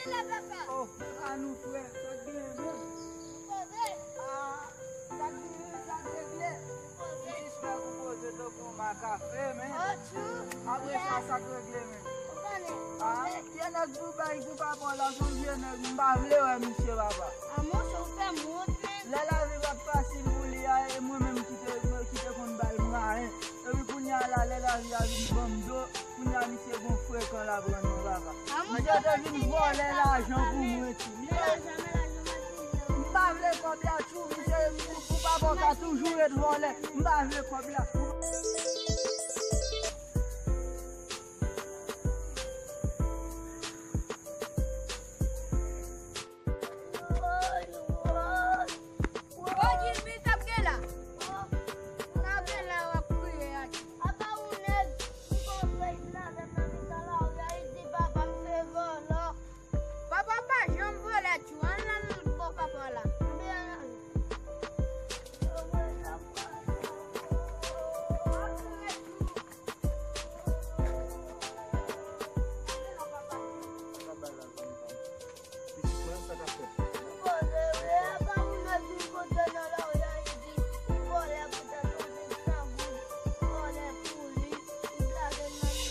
là, papa. Oh, à nous, frère, ça vient bien. Ah, ça vient. J'espère que vous posez de bon café, mais. Après ça, ça te réglé, mais. Ah, il y en a qui vous baillent, qui pas bon, là, je viens, je m'en monsieur, papa. Ah, mon chauffeur, mon train. Là, la vie va passer pour lui, et moi-même qui te compte balle, moi, hein. Et puis, pour y aller, là, la vie a vu bon dos, pour y aller, monsieur, bon frère, quand la bonne, papa. Mais je devine voler l'argent pour moi, tout. M'bavle comme la tout, monsieur, pour papa, toujours être volé, m'bavle comme la tout.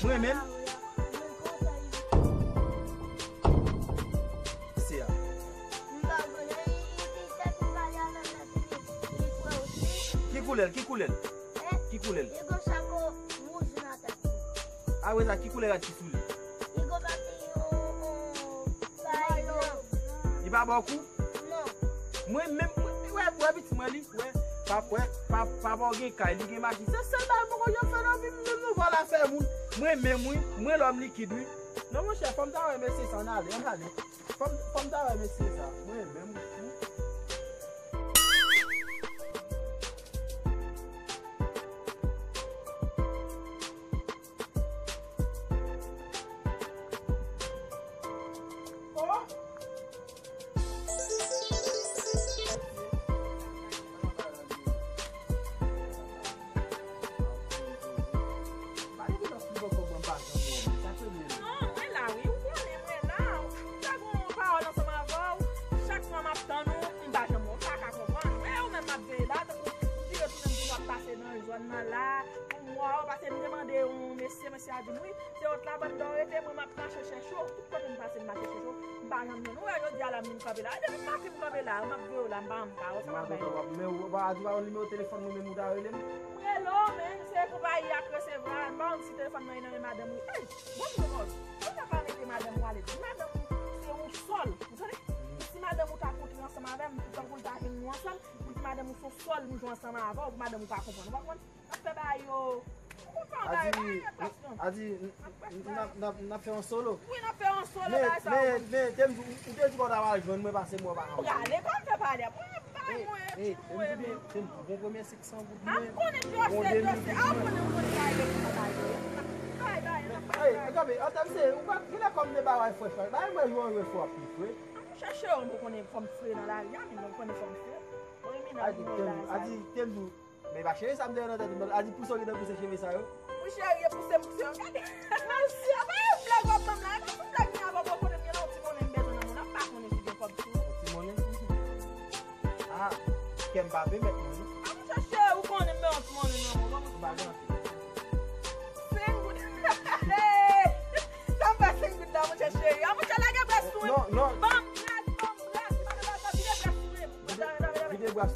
Moi-même. C'est ça. Qui coule? Ah oui, ça qui coule là, qui soule. Il va beaucoup? Non. Moi-même, ouais, petit moi, pas bon, il y a machine. C'est ça, je fais la vie, nous voilà faire. Moi, l'homme liquide, oui. Non, mon cher, femme d'avoir aimé ça, on a allé. Femme d'avoir aimé ça, moi-même. Monsieur a dit oui, c'est autre la bonne dorée, moi m'a pas chercher chaud, tout quand me passer marché chaud, pas jamais non, je dis à la mine comme là, je me marque comme là, m'a vu là, bam, ça va bien. Mais on va dire on numéro téléphone moi même ou oui, hello, mais c'est pour va y recevoir, bon si téléphone moi non madame oui. Hey, bon, on n'a pas mettre madame moi aller. Madame c'est un sol, vous savez? Si madame ou t'a continué ensemble avec moi, tout on t'a nous ensemble, madame ou son sol nous jouons ensemble avant, madame ou pas comprendre. Après bah yo a dit, n'a fait un solo. Oui, n'a fait un solo. Mais, tu dis qu'on a joué, mais passer moi par exemple. Regardez, comme tu parles, moi, mon premier 600 gouttes. Ah, on est plus assez. Ah, regardez, il a comme des barres fraîches. Là, moi, je vais faire plus frais. Cherchez, on connaît comme frais dans la vie, mais on connaît comme frais. A dit, t'aimes-nous. Mais ma chérie, ça me donne tête. Elle dit pour ça qu'il a poussé chez ça. Oui, chérie, poussé. Regardez. Merci. Ah, blague comme là. Blague ni avant pour connaître là, on aime bien on n'a pas connaît si comme tout. Simone. Ah, Kembabe maintenant. Ah, mon chercher, où qu'on aime bien tout monde non, on va pas. 5 gouttes. Ça me fait 5 gouttes là, mon chercher. Ah, mon chercher, la gamme tout. Non. Bam, vide bras.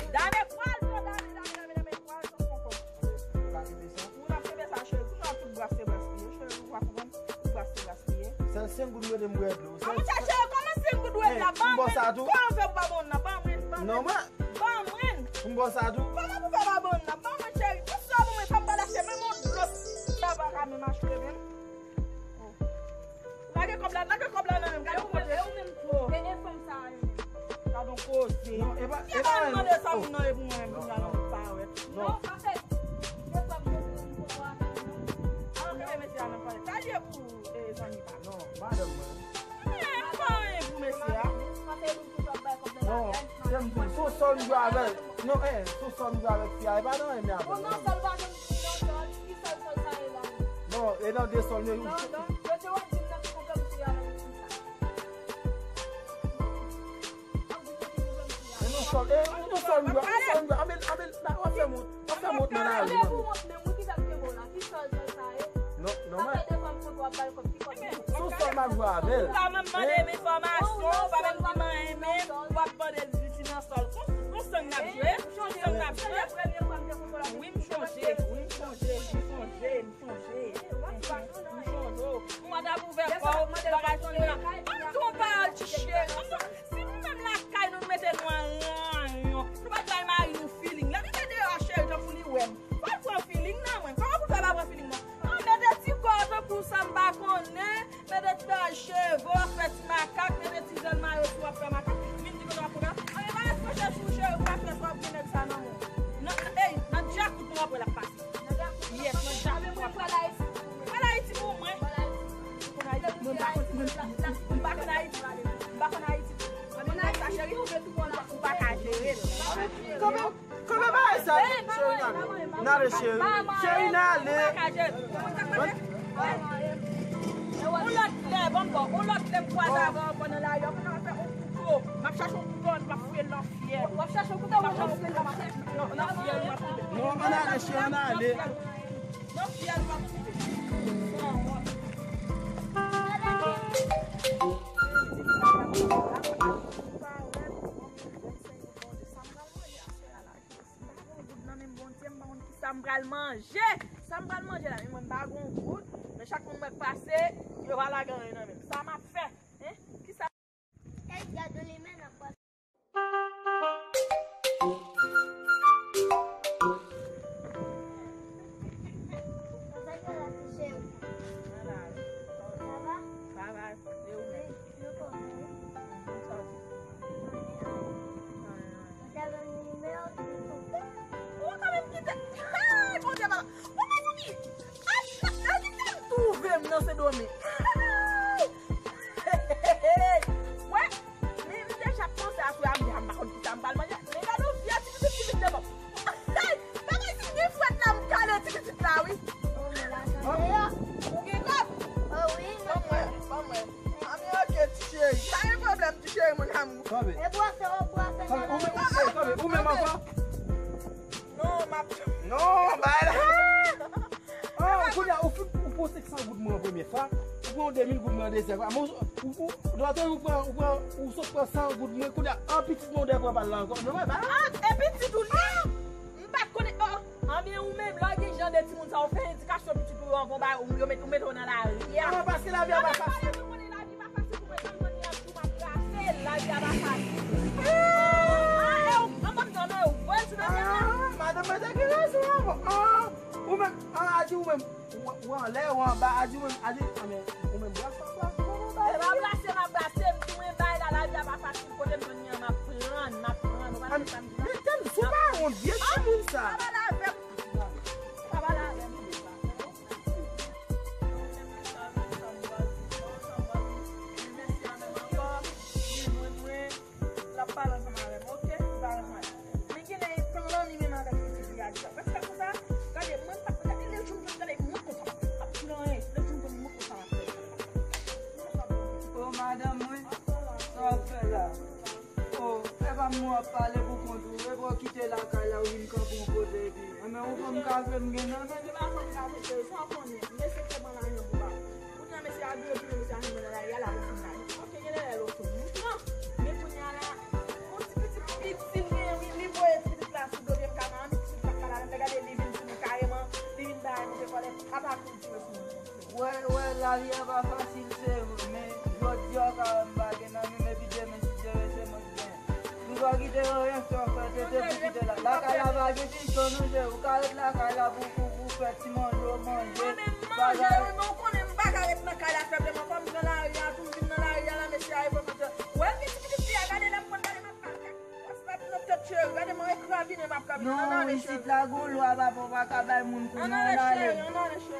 Dans c'est un good way de mourir. Comment c'est un good way là? Non, mais. Comment vous faites la bonne? Chérie, tout ça, vous ne pouvez pas lâcher même mon bloc. Ça va ramener ma cheveux même. Là, comme là, même. Même trop. Et comme ça. Ça donc causer. Non, et pas. Non, ça, non, et vous-même. Non, ça fait. Non, madame. Non, j'aime tout. Sous sol, nous avec. Non, sous sol, nous avec. Il n'y a pas non, mais avec. Non, sol, va non, et dans des sols, non. Non, je te vois, sol. Ou sol mwa. Amen, wafè mout nan a ri. Non, man. Sou sol ma gwa abel. Ou pa mè mande mè informasyon, ou pa mè mè wap bade l'uti nan sol. Kon son nap jwe? Oui, m'chonje. Mwa da pou ver pa ou, bagaj nou la. An tou pa al ti chè. Si nou mèm la kay nou mette nou an yon. Nou pa tay ma yon feeling. La mi mè de a chè yon pou li wèm. Pa pou an feeling nan wèm. Kwa pou fè ba pou feeling nan? An mè de ti kote pou sa mba konen. Mè de ti da chèvo, fè ti makak. Mè de ti zèl ma yon pou fè makak. Min di kote wap pou gà. An yon va yon fè chè sou chè ou pa fè wap konen sa nan wèm. Nan diak kout nou apre la pasi. Yes, nan diak kout nou apre la pasi. Wala iti pou mwen. Mbakon a iti. A chèri ou ve tout moun la pou baka jere. Kome ba e sa? Nare chèri. Chèri nan le. Ou lot le, bon bon. Ou lot le mkwaza avan pwene la yo. Mwen apè ou koutou. Mwen chache ou koutou, mwen fwe nan fye. Mwen chache ou koutou, mwen fwe nan fye. Nan fye, mwen fwe. Non, anare chèri nan le. Nan fye, mwen fwe. Sa mbral manje la, mwen bagon gout, men chak moun mwen pase, yo va la gane nan men. Sa m'a fe, ki sa? Non se dormi. Ouais, mais déjà pensé à quoi me ma kon ki tambal manje. Mais là nous via ti de bon. Hey, pas si des fois na me caler ti là oui. Pas moi. Ami OK ti chéri. Pas un problème ti chéri mon amour. Ou même avant? Non, bah là. Ou pou 600 gout mwen premier fa, ou pou 2000 gout mwen deuxième fa. Ou sot pou 100 gout mwen, kou da an petit moun de pou pal la ankon. E petit ou li? Mpa kone, an mi ou mèm la gen jan de ti moun sa ou fè indikasyon petit ou an kon ba ou yo met ou nan la riya. Nan paske la vi a ba fasi. La vi ba fasi pou mwen mwen yon pou ma prase, la vi a ba fasi. An mwen nan ou wè si nan yon. Madame mwen te ki lè si wè mwen. Ou mèm, an adi ou mèm. Ou an lè ou an ba, adi ou mèm blase an blase. E ba blase, mwen mwen bay la vi a ba fasi kote mwen yon ma pran. Men ten, sou ba an diye ki moun sa. Moi parler pour contour, pour quitter la caille là où il camp pour poser puis mais on comme café me gagner mais tu vas comme café sans connaître mais c'est comment la yon ba ou bien mais c'est à deux puis mais ça me la ya la OK il est l'autre non mais pour y aller on petit oui pour place de bien caman petit pas là regarder les vignes carrément les vignes là je connais à part ouais la vie va facile c'est mais je dis à bagana mais puis mais Gwa gite yon son fete te pou kite la. La ka la bagye ti konouje, ou ka et la ka la pou fete ti manje. Manje, non konen baka et na ka la feble, ma fam nan la riyan, tou vin nan la riyan la mesi a yon manje. Ou el biti piya, gade lem kon gade ma fake. Wap nou te chè, gade mwen ekra vine map kabine. Non, isit la goul wap apop akabay moun kou nan la le. Nan le chè,